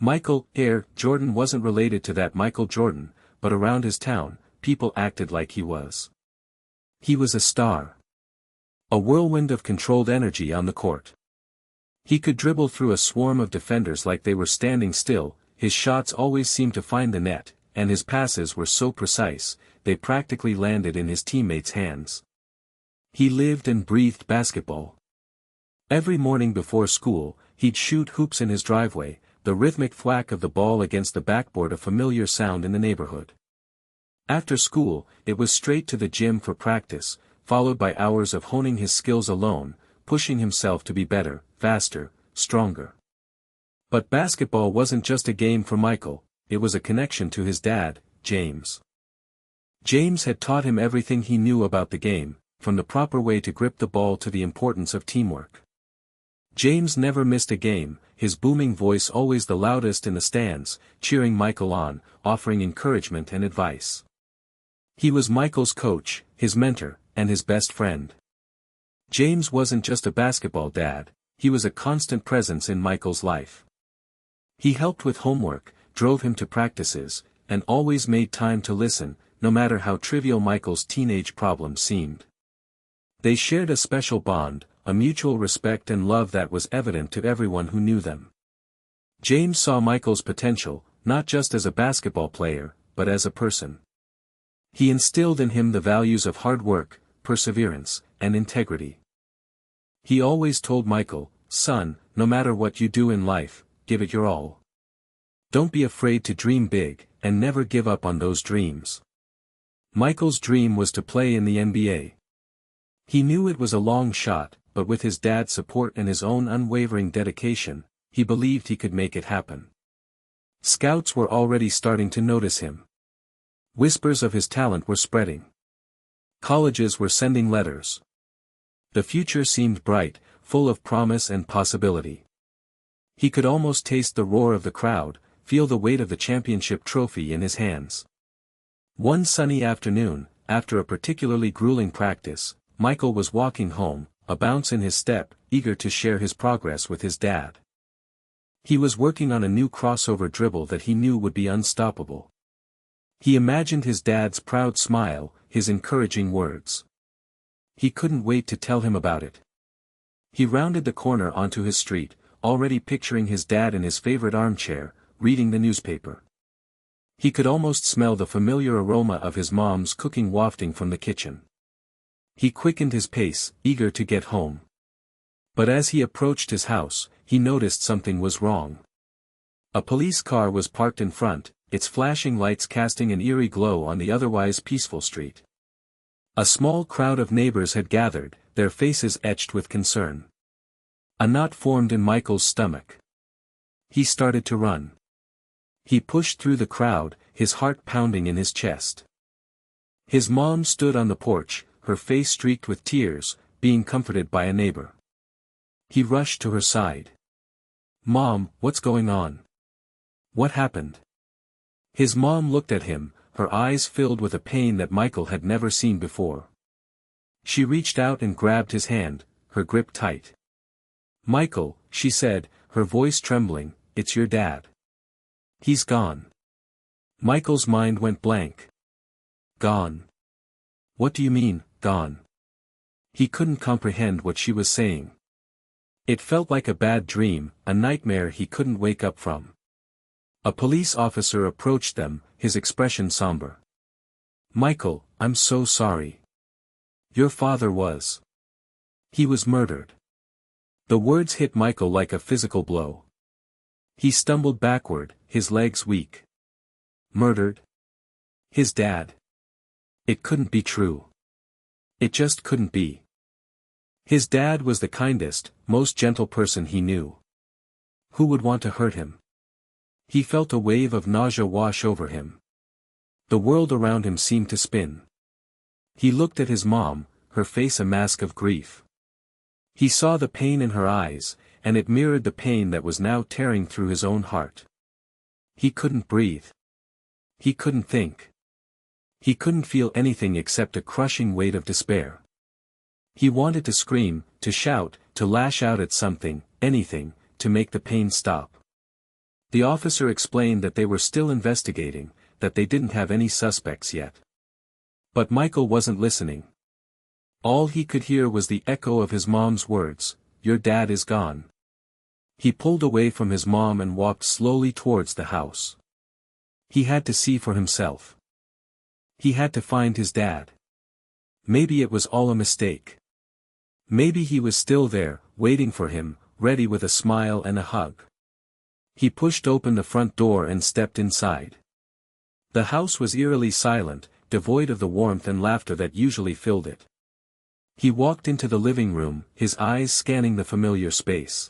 Michael Air Jordan wasn't related to that Michael Jordan, but around his town, people acted like he was. He was a star. A whirlwind of controlled energy on the court. He could dribble through a swarm of defenders like they were standing still, his shots always seemed to find the net, and his passes were so precise, they practically landed in his teammates' hands. He lived and breathed basketball. Every morning before school, he'd shoot hoops in his driveway, the rhythmic thwack of the ball against the backboard a familiar sound in the neighborhood. After school, it was straight to the gym for practice, followed by hours of honing his skills alone, pushing himself to be better, faster, stronger. But basketball wasn't just a game for Michael, it was a connection to his dad, James. James had taught him everything he knew about the game, from the proper way to grip the ball to the importance of teamwork. James never missed a game, his booming voice always the loudest in the stands, cheering Michael on, offering encouragement and advice. He was Michael's coach, his mentor, and his best friend. James wasn't just a basketball dad, he was a constant presence in Michael's life. He helped with homework, drove him to practices, and always made time to listen, no matter how trivial Michael's teenage problems seemed. They shared a special bond, a mutual respect and love that was evident to everyone who knew them. James saw Michael's potential, not just as a basketball player, but as a person. He instilled in him the values of hard work, perseverance, and integrity. He always told Michael, "Son, no matter what you do in life, give it your all. Don't be afraid to dream big, and never give up on those dreams." Michael's dream was to play in the NBA. He knew it was a long shot, but with his dad's support and his own unwavering dedication, he believed he could make it happen. Scouts were already starting to notice him. Whispers of his talent were spreading. Colleges were sending letters. The future seemed bright, full of promise and possibility. He could almost taste the roar of the crowd, feel the weight of the championship trophy in his hands. One sunny afternoon, after a particularly grueling practice, Michael was walking home, a bounce in his step, eager to share his progress with his dad. He was working on a new crossover dribble that he knew would be unstoppable. He imagined his dad's proud smile, his encouraging words. He couldn't wait to tell him about it. He rounded the corner onto his street, already picturing his dad in his favorite armchair, reading the newspaper. He could almost smell the familiar aroma of his mom's cooking wafting from the kitchen. He quickened his pace, eager to get home. But as he approached his house, he noticed something was wrong. A police car was parked in front, its flashing lights casting an eerie glow on the otherwise peaceful street. A small crowd of neighbors had gathered, their faces etched with concern. A knot formed in Michael's stomach. He started to run. He pushed through the crowd, his heart pounding in his chest. His mom stood on the porch, her face streaked with tears, being comforted by a neighbor. He rushed to her side. "Mom, what's going on? What happened?" His mom looked at him, her eyes filled with a pain that Michael had never seen before. She reached out and grabbed his hand, her grip tight. "Michael," she said, her voice trembling, "it's your dad. He's gone." Michael's mind went blank. Gone? What do you mean, gone? He couldn't comprehend what she was saying. It felt like a bad dream, a nightmare he couldn't wake up from. A police officer approached them, his expression somber. "Michael, I'm so sorry. Your father was. He was murdered." The words hit Michael like a physical blow. He stumbled backward, his legs weak. Murdered? His dad? It couldn't be true. It just couldn't be. His dad was the kindest, most gentle person he knew. Who would want to hurt him? He felt a wave of nausea wash over him. The world around him seemed to spin. He looked at his mom, her face a mask of grief. He saw the pain in her eyes, and it mirrored the pain that was now tearing through his own heart. He couldn't breathe. He couldn't think. He couldn't feel anything except a crushing weight of despair. He wanted to scream, to shout, to lash out at something, anything, to make the pain stop. The officer explained that they were still investigating, that they didn't have any suspects yet. But Michael wasn't listening. All he could hear was the echo of his mom's words, "Your dad is gone." He pulled away from his mom and walked slowly towards the house. He had to see for himself. He had to find his dad. Maybe it was all a mistake. Maybe he was still there, waiting for him, ready with a smile and a hug. He pushed open the front door and stepped inside. The house was eerily silent, devoid of the warmth and laughter that usually filled it. He walked into the living room, his eyes scanning the familiar space.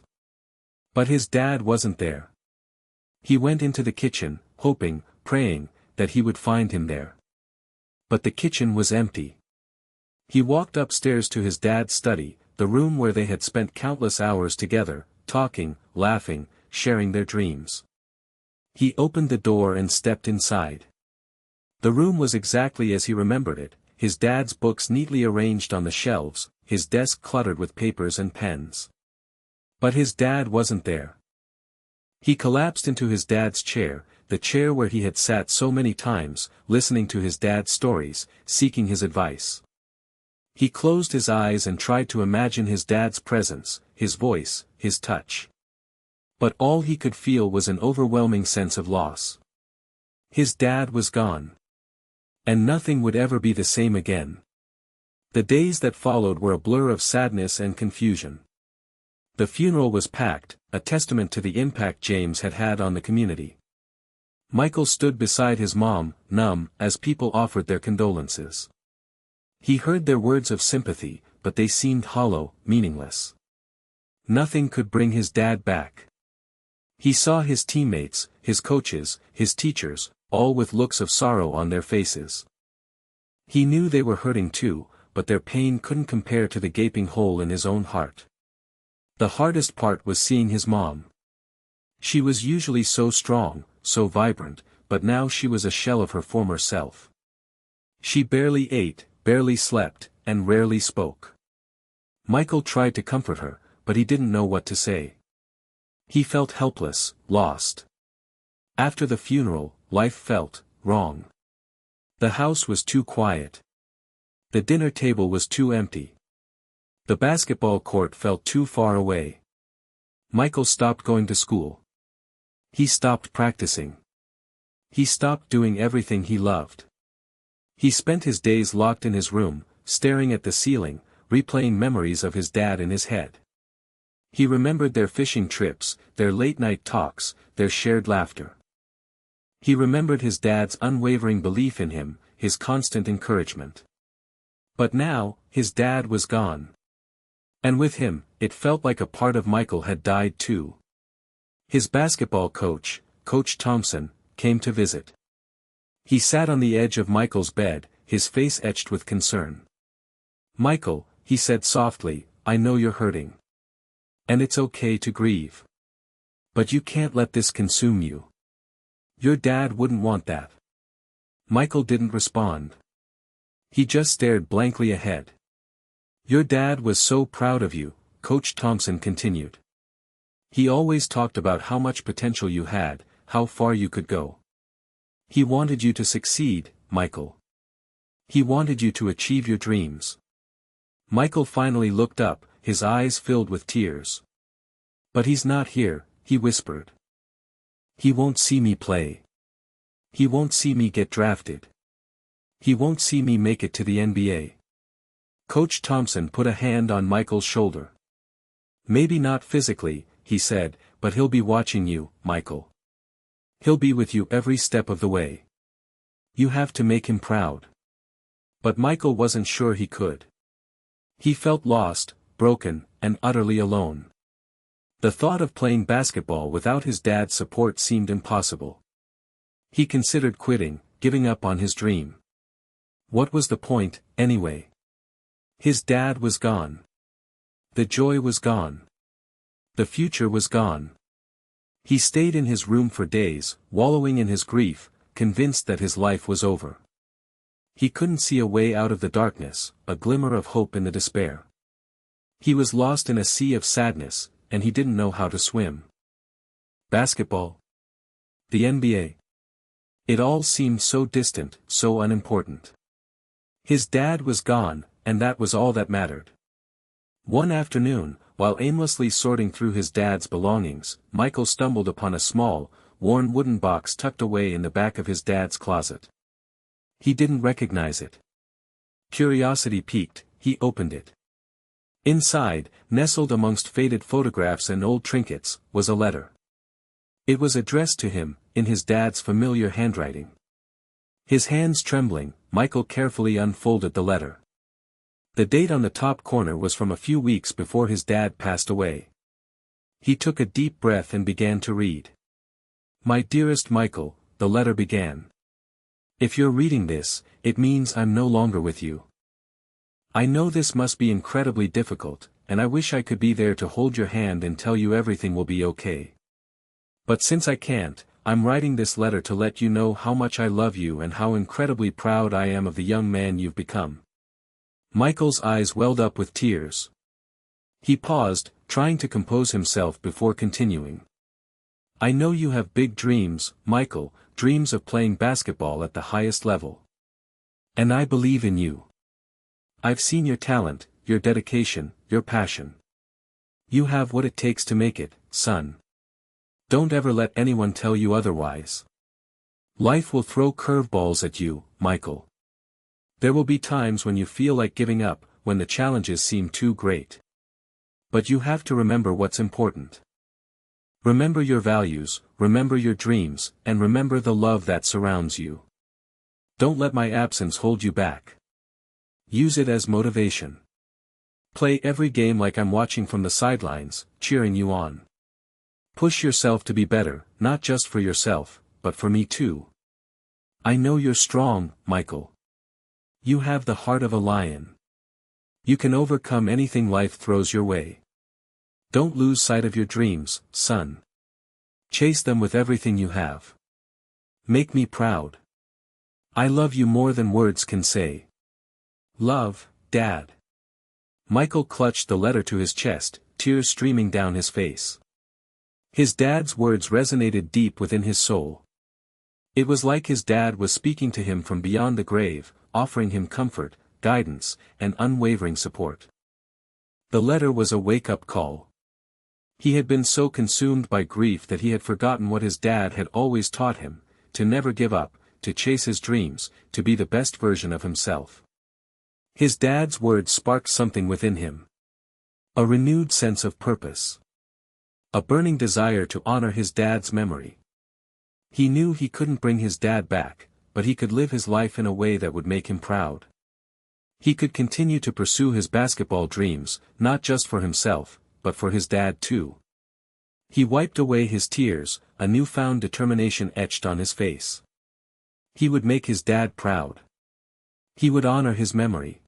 But his dad wasn't there. He went into the kitchen, hoping, praying, that he would find him there. But the kitchen was empty. He walked upstairs to his dad's study, the room where they had spent countless hours together, talking, laughing, sharing their dreams. He opened the door and stepped inside. The room was exactly as he remembered it, his dad's books neatly arranged on the shelves, his desk cluttered with papers and pens. But his dad wasn't there. He collapsed into his dad's chair, the chair where he had sat so many times, listening to his dad's stories, seeking his advice. He closed his eyes and tried to imagine his dad's presence, his voice, his touch. But all he could feel was an overwhelming sense of loss. His dad was gone. And nothing would ever be the same again. The days that followed were a blur of sadness and confusion. The funeral was packed, a testament to the impact James had had on the community. Michael stood beside his mom, numb, as people offered their condolences. He heard their words of sympathy, but they seemed hollow, meaningless. Nothing could bring his dad back. He saw his teammates, his coaches, his teachers, all with looks of sorrow on their faces. He knew they were hurting too, but their pain couldn't compare to the gaping hole in his own heart. The hardest part was seeing his mom. She was usually so strong, so vibrant, but now she was a shell of her former self. She barely ate, barely slept, and rarely spoke. Michael tried to comfort her, but he didn't know what to say. He felt helpless, lost. After the funeral, life felt wrong. The house was too quiet. The dinner table was too empty. The basketball court felt too far away. Michael stopped going to school. He stopped practicing. He stopped doing everything he loved. He spent his days locked in his room, staring at the ceiling, replaying memories of his dad in his head. He remembered their fishing trips, their late-night talks, their shared laughter. He remembered his dad's unwavering belief in him, his constant encouragement. But now, his dad was gone. And with him, it felt like a part of Michael had died too. His basketball coach, Coach Thompson, came to visit. He sat on the edge of Michael's bed, his face etched with concern. "Michael," he said softly, "I know you're hurting. And it's okay to grieve. But you can't let this consume you. Your dad wouldn't want that." Michael didn't respond. He just stared blankly ahead. "Your dad was so proud of you," Coach Thompson continued. "He always talked about how much potential you had, how far you could go. He wanted you to succeed, Michael. He wanted you to achieve your dreams." Michael finally looked up, his eyes filled with tears. "But he's not here," he whispered. "He won't see me play. He won't see me get drafted. He won't see me make it to the NBA." Coach Thompson put a hand on Michael's shoulder. "Maybe not physically," he said, "but he'll be watching you, Michael. He'll be with you every step of the way. You have to make him proud." But Michael wasn't sure he could. He felt lost, broken, and utterly alone. The thought of playing basketball without his dad's support seemed impossible. He considered quitting, giving up on his dream. What was the point, anyway? His dad was gone. The joy was gone. The future was gone. He stayed in his room for days, wallowing in his grief, convinced that his life was over. He couldn't see a way out of the darkness, a glimmer of hope in the despair. He was lost in a sea of sadness, and he didn't know how to swim. Basketball? The NBA. It all seemed so distant, so unimportant. His dad was gone, and that was all that mattered. One afternoon, while aimlessly sorting through his dad's belongings, Michael stumbled upon a small, worn wooden box tucked away in the back of his dad's closet. He didn't recognize it. Curiosity piqued, he opened it. Inside, nestled amongst faded photographs and old trinkets, was a letter. It was addressed to him, in his dad's familiar handwriting. His hands trembling, Michael carefully unfolded the letter. The date on the top corner was from a few weeks before his dad passed away. He took a deep breath and began to read. "My dearest Michael," the letter began. "If you're reading this, it means I'm no longer with you. I know this must be incredibly difficult, and I wish I could be there to hold your hand and tell you everything will be okay. But since I can't, I'm writing this letter to let you know how much I love you and how incredibly proud I am of the young man you've become." Michael's eyes welled up with tears. He paused, trying to compose himself before continuing. "I know you have big dreams, Michael, dreams of playing basketball at the highest level. And I believe in you. I've seen your talent, your dedication, your passion. You have what it takes to make it, son. Don't ever let anyone tell you otherwise. Life will throw curveballs at you, Michael. There will be times when you feel like giving up, when the challenges seem too great. But you have to remember what's important. Remember your values, remember your dreams, and remember the love that surrounds you. Don't let my absence hold you back. Use it as motivation. Play every game like I'm watching from the sidelines, cheering you on. Push yourself to be better, not just for yourself, but for me too. I know you're strong, Michael. You have the heart of a lion. You can overcome anything life throws your way. Don't lose sight of your dreams, son. Chase them with everything you have. Make me proud. I love you more than words can say. Love, Dad." Michael clutched the letter to his chest, tears streaming down his face. His dad's words resonated deep within his soul. It was like his dad was speaking to him from beyond the grave, offering him comfort, guidance, and unwavering support. The letter was a wake-up call. He had been so consumed by grief that he had forgotten what his dad had always taught him, to never give up, to chase his dreams, to be the best version of himself. His dad's words sparked something within him. A renewed sense of purpose. A burning desire to honor his dad's memory. He knew he couldn't bring his dad back, but he could live his life in a way that would make him proud. He could continue to pursue his basketball dreams, not just for himself, but for his dad too. He wiped away his tears, a newfound determination etched on his face. He would make his dad proud. He would honor his memory.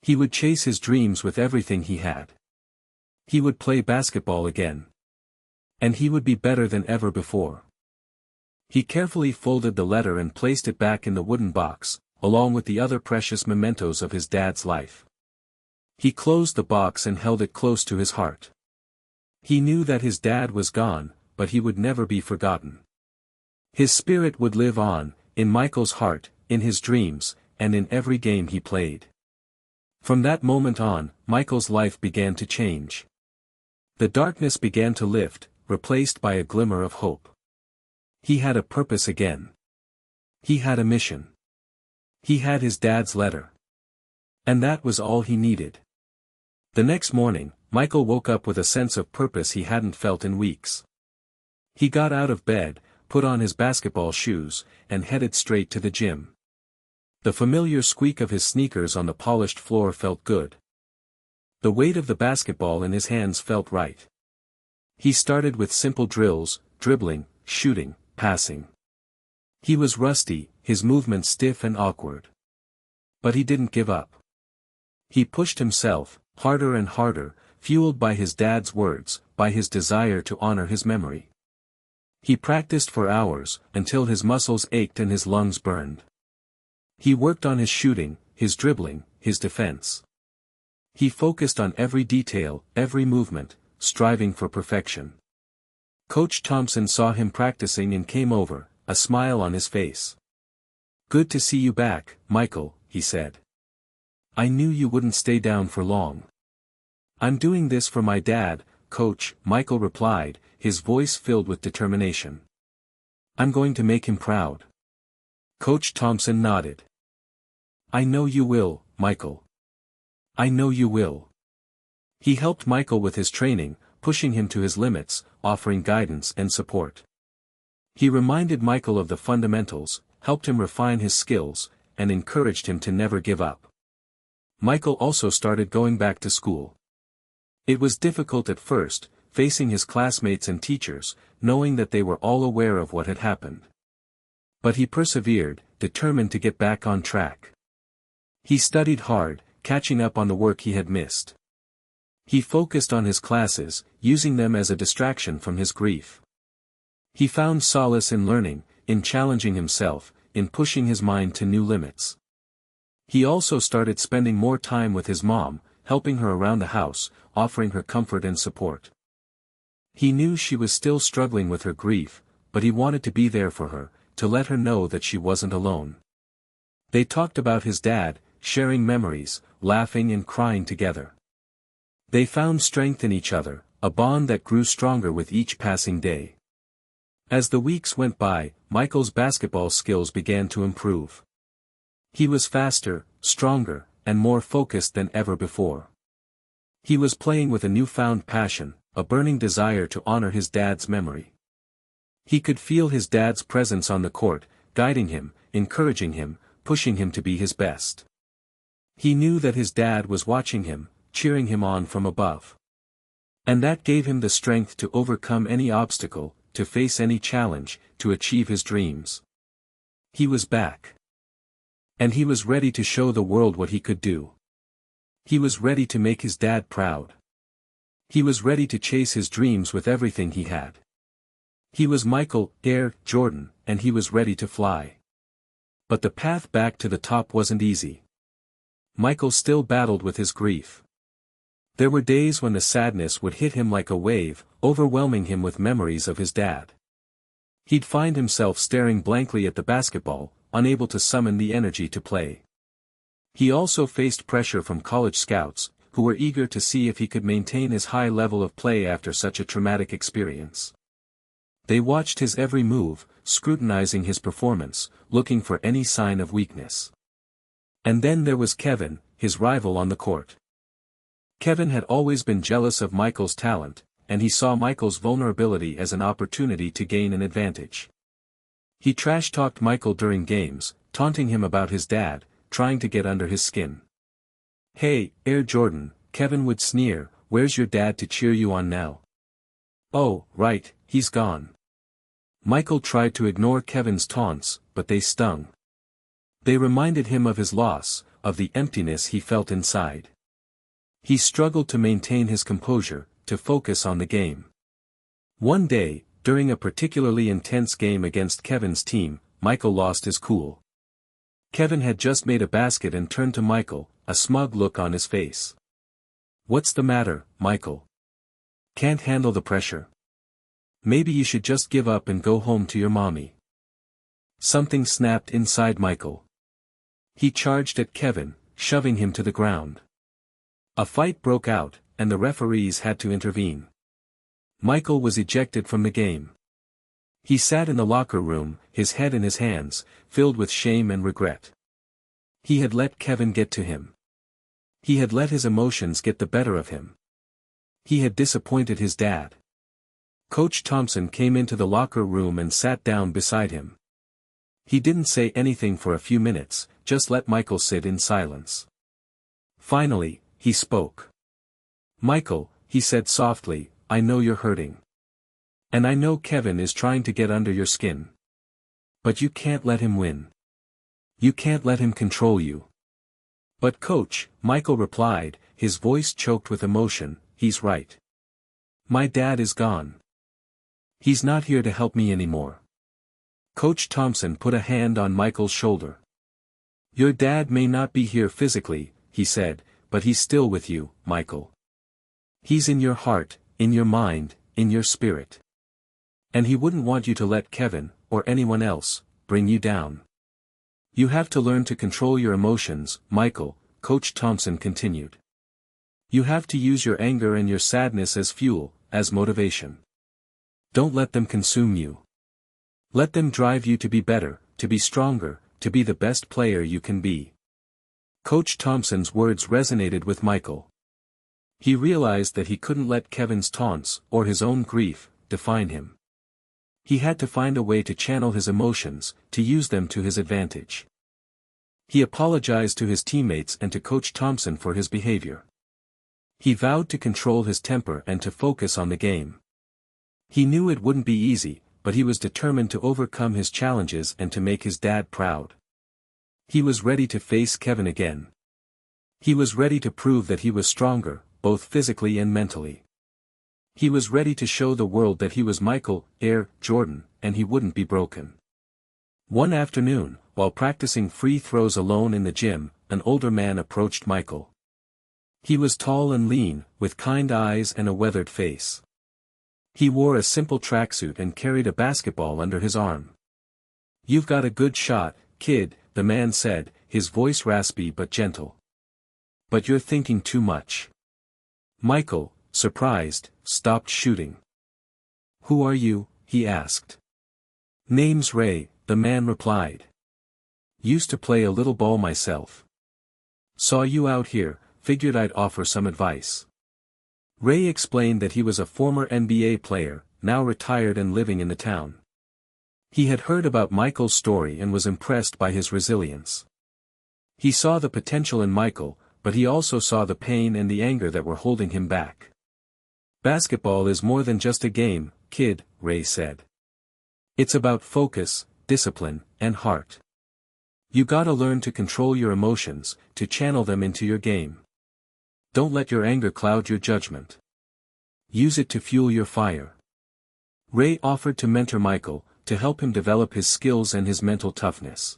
He would chase his dreams with everything he had. He would play basketball again. And he would be better than ever before. He carefully folded the letter and placed it back in the wooden box, along with the other precious mementos of his dad's life. He closed the box and held it close to his heart. He knew that his dad was gone, but he would never be forgotten. His spirit would live on, in Michael's heart, in his dreams, and in every game he played. From that moment on, Michael's life began to change. The darkness began to lift, replaced by a glimmer of hope. He had a purpose again. He had a mission. He had his dad's letter. And that was all he needed. The next morning, Michael woke up with a sense of purpose he hadn't felt in weeks. He got out of bed, put on his basketball shoes, and headed straight to the gym. The familiar squeak of his sneakers on the polished floor felt good. The weight of the basketball in his hands felt right. He started with simple drills, dribbling, shooting, passing. He was rusty, his movements stiff and awkward. But he didn't give up. He pushed himself, harder and harder, fueled by his dad's words, by his desire to honor his memory. He practiced for hours, until his muscles ached and his lungs burned. He worked on his shooting, his dribbling, his defense. He focused on every detail, every movement, striving for perfection. Coach Thompson saw him practicing and came over, a smile on his face. "Good to see you back, Michael," he said. "I knew you wouldn't stay down for long." "I'm doing this for my dad, Coach," Michael replied, his voice filled with determination. "I'm going to make him proud." Coach Thompson nodded. "I know you will, Michael. I know you will." He helped Michael with his training, pushing him to his limits, offering guidance and support. He reminded Michael of the fundamentals, helped him refine his skills, and encouraged him to never give up. Michael also started going back to school. It was difficult at first, facing his classmates and teachers, knowing that they were all aware of what had happened. But he persevered, determined to get back on track. He studied hard, catching up on the work he had missed. He focused on his classes, using them as a distraction from his grief. He found solace in learning, in challenging himself, in pushing his mind to new limits. He also started spending more time with his mom, helping her around the house, offering her comfort and support. He knew she was still struggling with her grief, but he wanted to be there for her, to let her know that she wasn't alone. They talked about his dad, sharing memories, laughing and crying together. They found strength in each other, a bond that grew stronger with each passing day. As the weeks went by, Michael's basketball skills began to improve. He was faster, stronger, and more focused than ever before. He was playing with a newfound passion, a burning desire to honor his dad's memory. He could feel his dad's presence on the court, guiding him, encouraging him, pushing him to be his best. He knew that his dad was watching him, cheering him on from above. And that gave him the strength to overcome any obstacle, to face any challenge, to achieve his dreams. He was back. And he was ready to show the world what he could do. He was ready to make his dad proud. He was ready to chase his dreams with everything he had. He was Michael Air Jordan, and he was ready to fly. But the path back to the top wasn't easy. Michael still battled with his grief. There were days when the sadness would hit him like a wave, overwhelming him with memories of his dad. He'd find himself staring blankly at the basketball, unable to summon the energy to play. He also faced pressure from college scouts, who were eager to see if he could maintain his high level of play after such a traumatic experience. They watched his every move, scrutinizing his performance, looking for any sign of weakness. And then there was Kevin, his rival on the court. Kevin had always been jealous of Michael's talent, and he saw Michael's vulnerability as an opportunity to gain an advantage. He trash-talked Michael during games, taunting him about his dad, trying to get under his skin. "Hey, Air Jordan," Kevin would sneer, "where's your dad to cheer you on now?" "Oh, right, he's gone." Michael tried to ignore Kevin's taunts, but they stung. They reminded him of his loss, of the emptiness he felt inside. He struggled to maintain his composure, to focus on the game. One day, during a particularly intense game against Kevin's team, Michael lost his cool. Kevin had just made a basket and turned to Michael, a smug look on his face. "What's the matter, Michael? Can't handle the pressure? Maybe you should just give up and go home to your mommy." Something snapped inside Michael. He charged at Kevin, shoving him to the ground. A fight broke out, and the referees had to intervene. Michael was ejected from the game. He sat in the locker room, his head in his hands, filled with shame and regret. He had let Kevin get to him. He had let his emotions get the better of him. He had disappointed his dad. Coach Thompson came into the locker room and sat down beside him. He didn't say anything for a few minutes, just let Michael sit in silence. Finally, he spoke. "Michael," he said softly, "I know you're hurting. And I know Kevin is trying to get under your skin. But you can't let him win. You can't let him control you." "But Coach," Michael replied, his voice choked with emotion, "he's right. My dad is gone. He's not here to help me anymore." Coach Thompson put a hand on Michael's shoulder. "Your dad may not be here physically," he said, "but he's still with you, Michael. He's in your heart, in your mind, in your spirit. And he wouldn't want you to let Kevin, or anyone else, bring you down. You have to learn to control your emotions, Michael, Coach Thompson continued. You have to use your anger and your sadness as fuel, as motivation. Don't let them consume you. Let them drive you to be better, to be stronger, to be the best player you can be. Coach Thompson's words resonated with Michael. He realized that he couldn't let Kevin's taunts, or his own grief, define him. He had to find a way to channel his emotions, to use them to his advantage. He apologized to his teammates and to Coach Thompson for his behavior. He vowed to control his temper and to focus on the game. He knew it wouldn't be easy, but he was determined to overcome his challenges and to make his dad proud. He was ready to face Kevin again. He was ready to prove that he was stronger, both physically and mentally. He was ready to show the world that he was Michael, Air Jordan, and he wouldn't be broken. One afternoon, while practicing free throws alone in the gym, an older man approached Michael. He was tall and lean, with kind eyes and a weathered face. He wore a simple tracksuit and carried a basketball under his arm. "You've got a good shot, kid," the man said, his voice raspy but gentle. "But you're thinking too much." Michael, surprised, stopped shooting. "Who are you?" he asked. "Name's Ray," the man replied. "Used to play a little ball myself. Saw you out here, figured I'd offer some advice." Ray explained that he was a former NBA player, now retired and living in the town. He had heard about Michael's story and was impressed by his resilience. He saw the potential in Michael, but he also saw the pain and the anger that were holding him back. "Basketball is more than just a game, kid," Ray said. "It's about focus, discipline, and heart. You gotta learn to control your emotions, to channel them into your game. Don't let your anger cloud your judgment. Use it to fuel your fire." Ray offered to mentor Michael, to help him develop his skills and his mental toughness.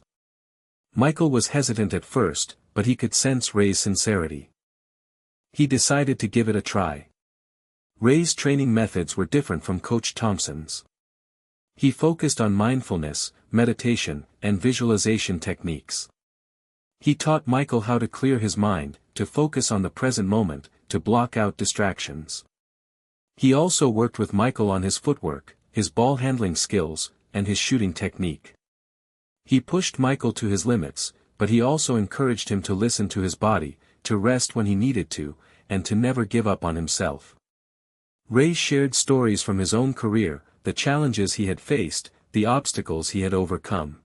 Michael was hesitant at first, but he could sense Ray's sincerity. He decided to give it a try. Ray's training methods were different from Coach Thompson's. He focused on mindfulness, meditation, and visualization techniques. He taught Michael how to clear his mind, to focus on the present moment, to block out distractions. He also worked with Michael on his footwork, his ball handling skills, and his shooting technique. He pushed Michael to his limits, but he also encouraged him to listen to his body, to rest when he needed to, and to never give up on himself. Ray shared stories from his own career, the challenges he had faced, the obstacles he had overcome.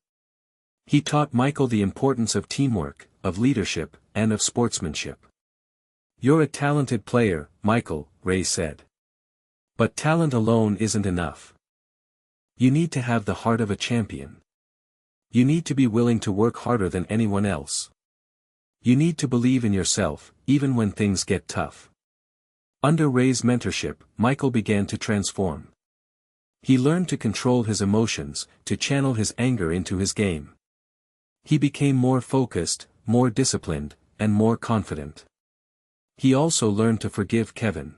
He taught Michael the importance of teamwork, of leadership, and of sportsmanship. "You're a talented player, Michael," Ray said. "But talent alone isn't enough. You need to have the heart of a champion. You need to be willing to work harder than anyone else. You need to believe in yourself, even when things get tough." Under Ray's mentorship, Michael began to transform. He learned to control his emotions, to channel his anger into his game. He became more focused, more disciplined, and more confident. He also learned to forgive Kevin.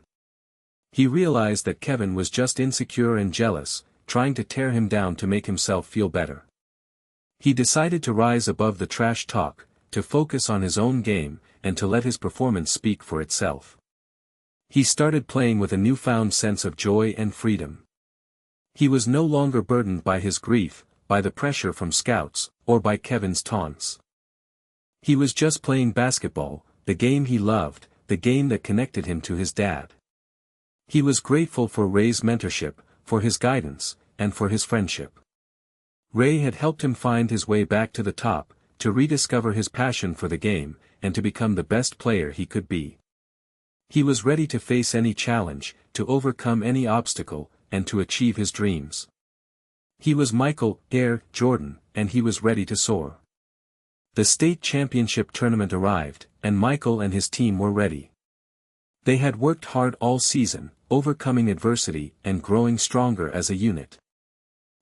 He realized that Kevin was just insecure and jealous, trying to tear him down to make himself feel better. He decided to rise above the trash talk, to focus on his own game, and to let his performance speak for itself. He started playing with a newfound sense of joy and freedom. He was no longer burdened by his grief, by the pressure from scouts, or by Kevin's taunts. He was just playing basketball, the game he loved, the game that connected him to his dad. He was grateful for Ray's mentorship, for his guidance, and for his friendship. Ray had helped him find his way back to the top, to rediscover his passion for the game, and to become the best player he could be. He was ready to face any challenge, to overcome any obstacle, and to achieve his dreams. He was Michael, Air Jordan, and he was ready to soar. The state championship tournament arrived, and Michael and his team were ready. They had worked hard all season, overcoming adversity and growing stronger as a unit.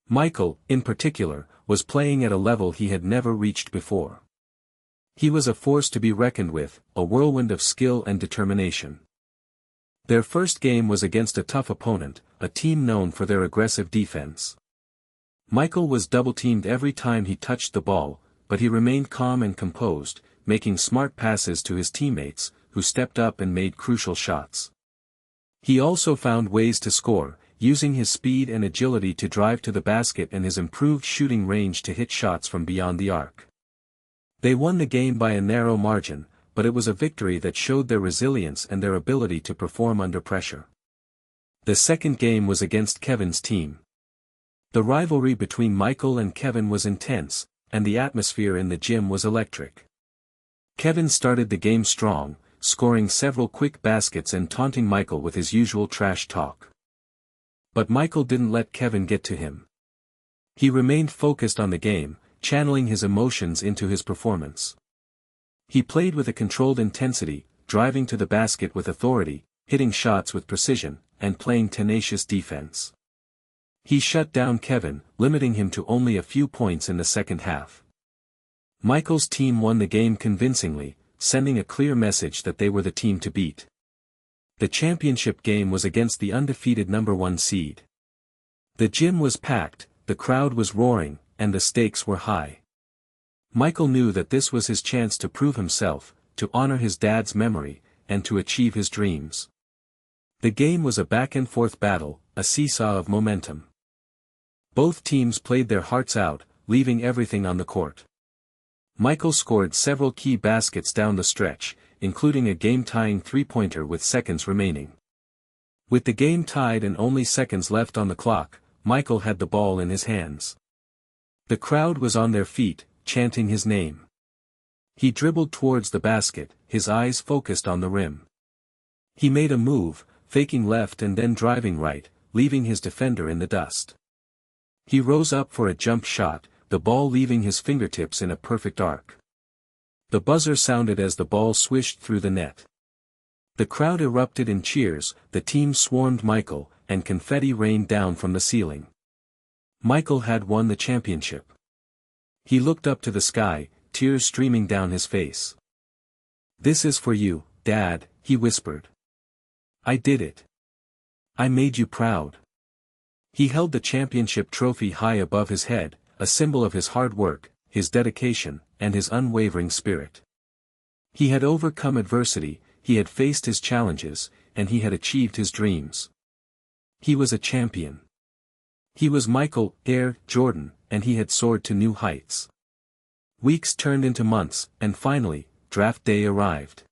Michael, in particular, was playing at a level he had never reached before. He was a force to be reckoned with, a whirlwind of skill and determination. Their first game was against a tough opponent, a team known for their aggressive defense. Michael was double-teamed every time he touched the ball, but he remained calm and composed, making smart passes to his teammates, who stepped up and made crucial shots. He also found ways to score, using his speed and agility to drive to the basket and his improved shooting range to hit shots from beyond the arc. They won the game by a narrow margin, but it was a victory that showed their resilience and their ability to perform under pressure. The second game was against Kevin's team. The rivalry between Michael and Kevin was intense, and the atmosphere in the gym was electric. Kevin started the game strong, scoring several quick baskets and taunting Michael with his usual trash talk. But Michael didn't let Kevin get to him. He remained focused on the game, channeling his emotions into his performance. He played with a controlled intensity, driving to the basket with authority, hitting shots with precision, and playing tenacious defense. He shut down Kevin, limiting him to only a few points in the second half. Michael's team won the game convincingly, sending a clear message that they were the team to beat. The championship game was against the undefeated number 1 seed. The gym was packed, the crowd was roaring, and the stakes were high. Michael knew that this was his chance to prove himself, to honor his dad's memory, and to achieve his dreams. The game was a back-and-forth battle, a seesaw of momentum. Both teams played their hearts out, leaving everything on the court. Michael scored several key baskets down the stretch, including a game-tying three-pointer with seconds remaining. With the game tied and only seconds left on the clock, Michael had the ball in his hands. The crowd was on their feet, chanting his name. He dribbled towards the basket, his eyes focused on the rim. He made a move, faking left and then driving right, leaving his defender in the dust. He rose up for a jump shot, the ball leaving his fingertips in a perfect arc. The buzzer sounded as the ball swished through the net. The crowd erupted in cheers, the team swarmed Michael, and confetti rained down from the ceiling. Michael had won the championship. He looked up to the sky, tears streaming down his face. "This is for you, Dad," he whispered. "I did it. I made you proud." He held the championship trophy high above his head, a symbol of his hard work, his dedication, and his unwavering spirit. He had overcome adversity, he had faced his challenges, and he had achieved his dreams. He was a champion. He was Michael Air Jordan, and he had soared to new heights. Weeks turned into months, and finally, draft day arrived.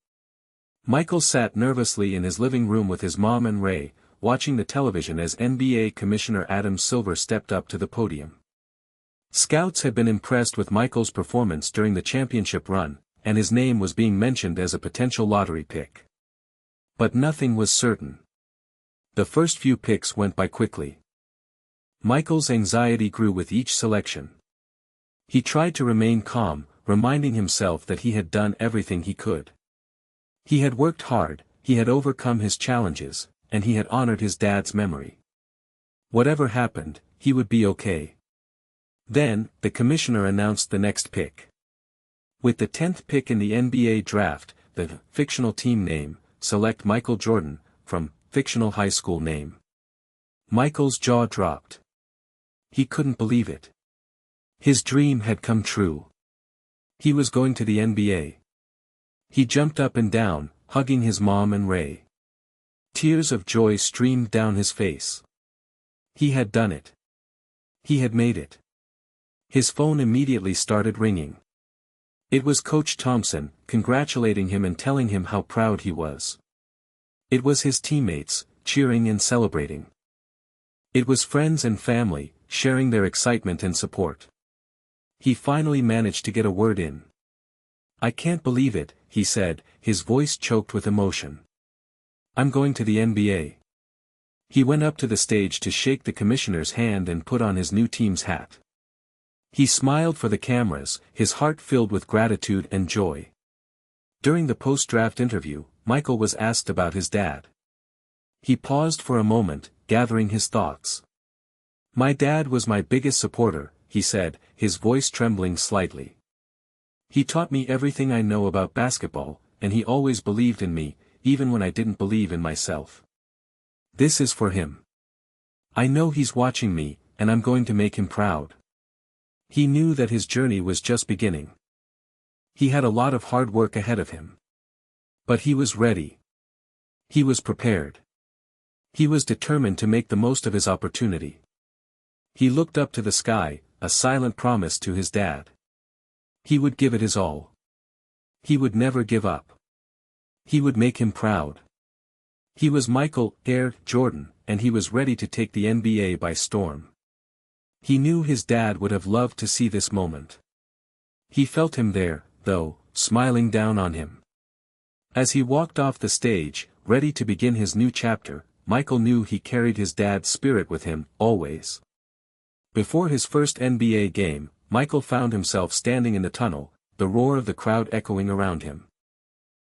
Michael sat nervously in his living room with his mom and Ray, watching the television as NBA Commissioner Adam Silver stepped up to the podium. Scouts had been impressed with Michael's performance during the championship run, and his name was being mentioned as a potential lottery pick. But nothing was certain. The first few picks went by quickly. Michael's anxiety grew with each selection. He tried to remain calm, reminding himself that he had done everything he could. He had worked hard, he had overcome his challenges, and he had honored his dad's memory. Whatever happened, he would be okay. Then, the commissioner announced the next pick. With the 10th pick in the NBA draft, the fictional team name, select Michael Jordan, from fictional high school name. Michael's jaw dropped. He couldn't believe it. His dream had come true. He was going to the NBA. He jumped up and down, hugging his mom and Ray. Tears of joy streamed down his face. He had done it. He had made it. His phone immediately started ringing. It was Coach Thompson, congratulating him and telling him how proud he was. It was his teammates, cheering and celebrating. It was friends and family, sharing their excitement and support. He finally managed to get a word in. "I can't believe it," he said, his voice choked with emotion. "I'm going to the NBA." He went up to the stage to shake the commissioner's hand and put on his new team's hat. He smiled for the cameras, his heart filled with gratitude and joy. During the post-draft interview, Michael was asked about his dad. He paused for a moment, gathering his thoughts. "My dad was my biggest supporter," he said, his voice trembling slightly. "He taught me everything I know about basketball, and he always believed in me, even when I didn't believe in myself. This is for him. I know he's watching me, and I'm going to make him proud. He knew that his journey was just beginning. He had a lot of hard work ahead of him. But he was ready. He was prepared. He was determined to make the most of his opportunity. He looked up to the sky, a silent promise to his dad. He would give it his all. He would never give up. He would make him proud. He was Michael Jordan, and he was ready to take the NBA by storm. He knew his dad would have loved to see this moment. He felt him there, though, smiling down on him. As he walked off the stage, ready to begin his new chapter, Michael knew he carried his dad's spirit with him, always. Before his first NBA game, Michael found himself standing in the tunnel, the roar of the crowd echoing around him.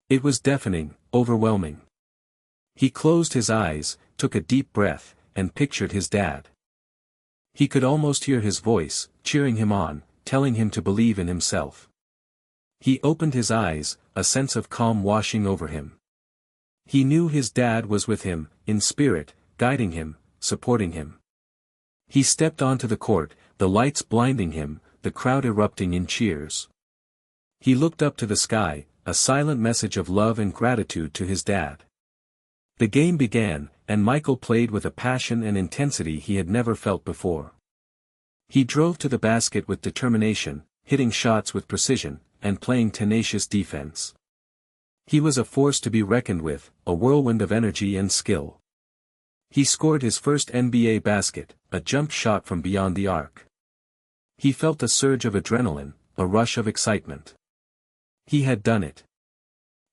It was deafening, overwhelming. He closed his eyes, took a deep breath, and pictured his dad. He could almost hear his voice, cheering him on, telling him to believe in himself. He opened his eyes, a sense of calm washing over him. He knew his dad was with him, in spirit, guiding him, supporting him. He stepped onto the court, the lights blinding him, the crowd erupting in cheers. He looked up to the sky, a silent message of love and gratitude to his dad. The game began, and Michael played with a passion and intensity he had never felt before. He drove to the basket with determination, hitting shots with precision, and playing tenacious defense. He was a force to be reckoned with, a whirlwind of energy and skill. He scored his first NBA basket, a jump shot from beyond the arc. He felt a surge of adrenaline, a rush of excitement. He had done it.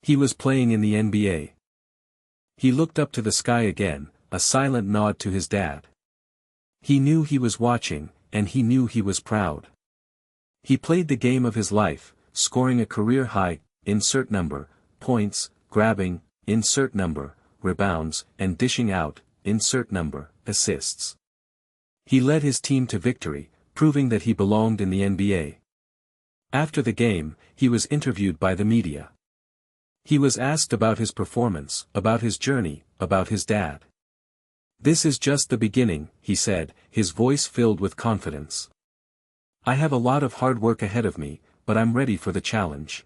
He was playing in the NBA. He looked up to the sky again, a silent nod to his dad. He knew he was watching, and he knew he was proud. He played the game of his life, scoring a career-high, insert number, points, grabbing, insert number, rebounds, and dishing out, insert number, assists. He led his team to victory, proving that he belonged in the NBA. After the game, he was interviewed by the media. He was asked about his performance, about his journey, about his dad. "This is just the beginning," he said, his voice filled with confidence. "I have a lot of hard work ahead of me, but I'm ready for the challenge.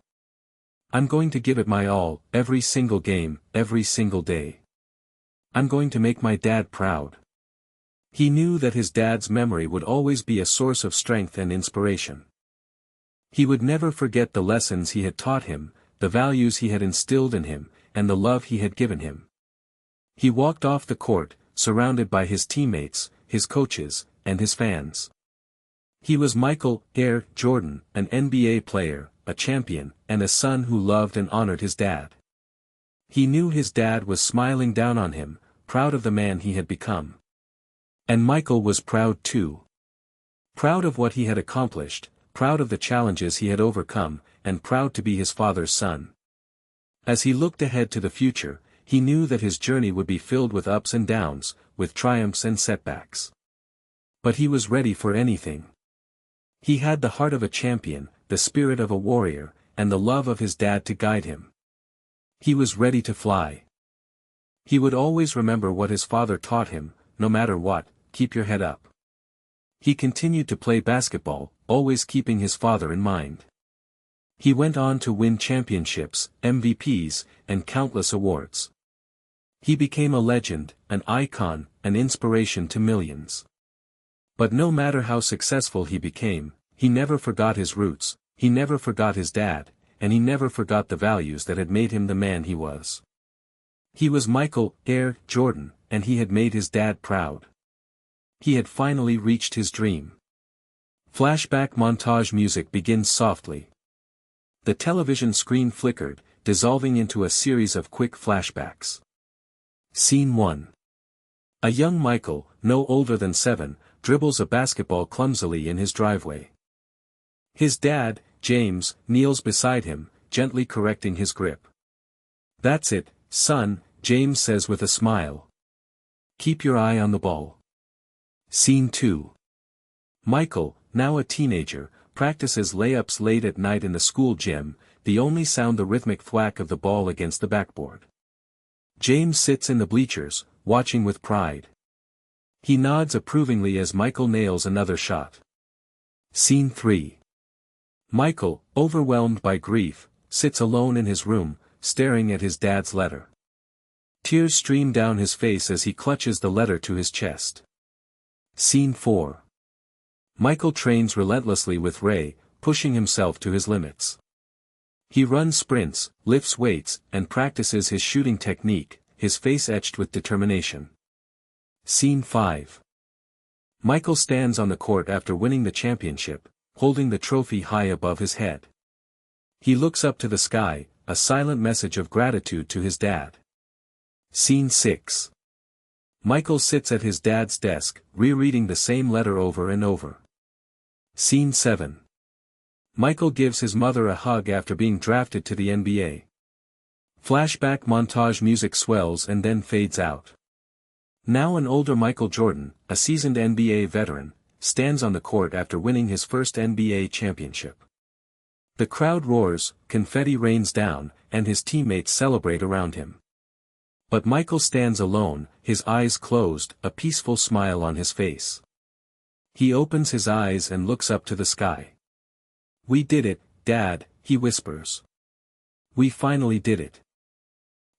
I'm going to give it my all, every single game, every single day. I'm going to make my dad proud." He knew that his dad's memory would always be a source of strength and inspiration. He would never forget the lessons he had taught him, the values he had instilled in him, and the love he had given him. He walked off the court, surrounded by his teammates, his coaches, and his fans. He was Michael Jordan, an NBA player, a champion, and a son who loved and honored his dad. He knew his dad was smiling down on him, proud of the man he had become. And Michael was proud too. Proud of what he had accomplished, proud of the challenges he had overcome, and proud to be his father's son. As he looked ahead to the future, he knew that his journey would be filled with ups and downs, with triumphs and setbacks. But he was ready for anything. He had the heart of a champion, the spirit of a warrior, and the love of his dad to guide him. He was ready to fly. He would always remember what his father taught him, no matter what, keep your head up. He continued to play basketball, always keeping his father in mind. He went on to win championships, MVPs, and countless awards. He became a legend, an icon, an inspiration to millions. But no matter how successful he became, he never forgot his roots, he never forgot his dad, and he never forgot the values that had made him the man he was. He was Michael Jordan, and he had made his dad proud. He had finally reached his dream. Flashback montage music begins softly. The television screen flickered, dissolving into a series of quick flashbacks. Scene 1. A young Michael, no older than 7, dribbles a basketball clumsily in his driveway. His dad, James, kneels beside him, gently correcting his grip. "That's it, son," James says with a smile. "Keep your eye on the ball." Scene 2. Michael, now a teenager, practices layups late at night in the school gym, the only sound the rhythmic thwack of the ball against the backboard. James sits in the bleachers, watching with pride. He nods approvingly as Michael nails another shot. Scene 3. Michael, overwhelmed by grief, sits alone in his room, staring at his dad's letter. Tears stream down his face as he clutches the letter to his chest. Scene 4. Michael trains relentlessly with Ray, pushing himself to his limits. He runs sprints, lifts weights, and practices his shooting technique, his face etched with determination. Scene 5. Michael stands on the court after winning the championship, holding the trophy high above his head. He looks up to the sky, a silent message of gratitude to his dad. Scene 6. Michael sits at his dad's desk, rereading the same letter over and over. Scene 7. Michael gives his mother a hug after being drafted to the NBA. Flashback montage music swells and then fades out. Now an older Michael Jordan, a seasoned NBA veteran, stands on the court after winning his first NBA championship. The crowd roars, confetti rains down, and his teammates celebrate around him. But Michael stands alone, his eyes closed, a peaceful smile on his face. He opens his eyes and looks up to the sky. "We did it, Dad," he whispers. "We finally did it."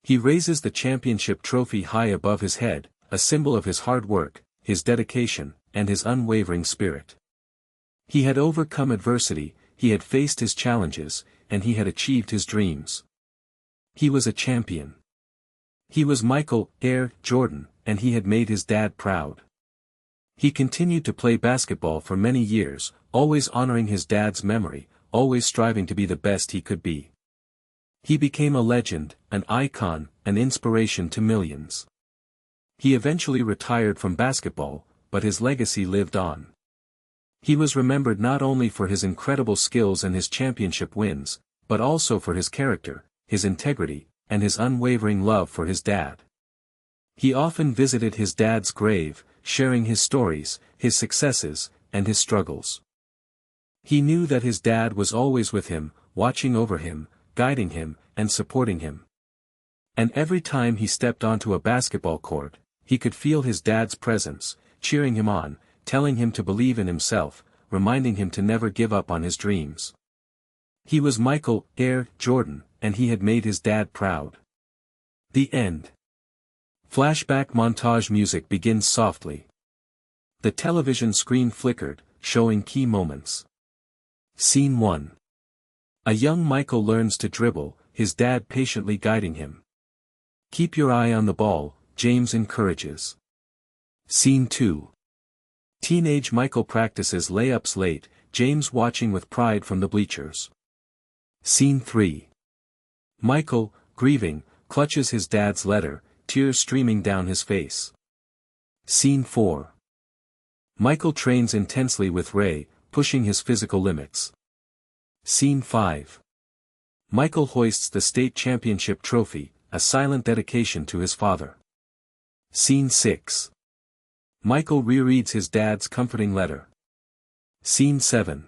He raises the championship trophy high above his head, a symbol of his hard work, his dedication, and his unwavering spirit. He had overcome adversity, he had faced his challenges, and he had achieved his dreams. He was a champion. He was Michael Air Jordan, and he had made his dad proud. He continued to play basketball for many years, always honoring his dad's memory, always striving to be the best he could be. He became a legend, an icon, an inspiration to millions. He eventually retired from basketball, but his legacy lived on. He was remembered not only for his incredible skills and his championship wins, but also for his character, his integrity, and his unwavering love for his dad. He often visited his dad's grave, sharing his stories, his successes, and his struggles. He knew that his dad was always with him, watching over him, guiding him, and supporting him. And every time he stepped onto a basketball court, he could feel his dad's presence, cheering him on, telling him to believe in himself, reminding him to never give up on his dreams. He was Michael Air Jordan, and he had made his dad proud. The end. Flashback montage music begins softly. The television screen flickered, showing key moments. Scene 1. A young Michael learns to dribble, his dad patiently guiding him. "Keep your eye on the ball," James encourages. Scene 2. Teenage Michael practices layups late, James watching with pride from the bleachers. Scene 3. Michael, grieving, clutches his dad's letter, tears streaming down his face. Scene 4. Michael trains intensely with Ray, pushing his physical limits. Scene 5. Michael hoists the state championship trophy, a silent dedication to his father. Scene 6. Michael rereads his dad's comforting letter. Scene 7.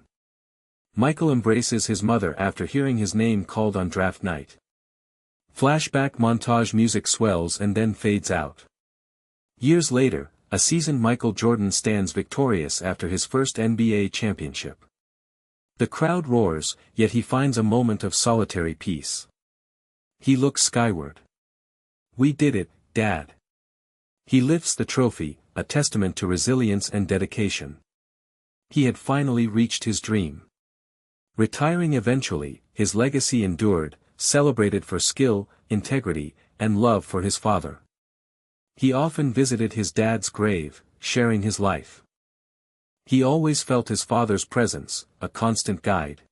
Michael embraces his mother after hearing his name called on draft night. Flashback montage music swells and then fades out. Years later, a seasoned Michael Jordan stands victorious after his first NBA championship. The crowd roars, yet he finds a moment of solitary peace. He looks skyward. "We did it, Dad." He lifts the trophy, a testament to resilience and dedication. He had finally reached his dream. Retiring eventually, his legacy endured, celebrated for skill, integrity, and love for his father. He often visited his dad's grave, sharing his life. He always felt his father's presence, a constant guide.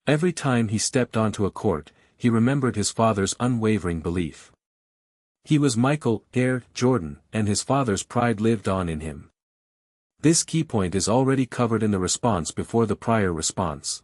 Every time he stepped onto a court, he remembered his father's unwavering belief. He was Michael Air Jordan, and his father's pride lived on in him. This key point is already covered in the response before the prior response.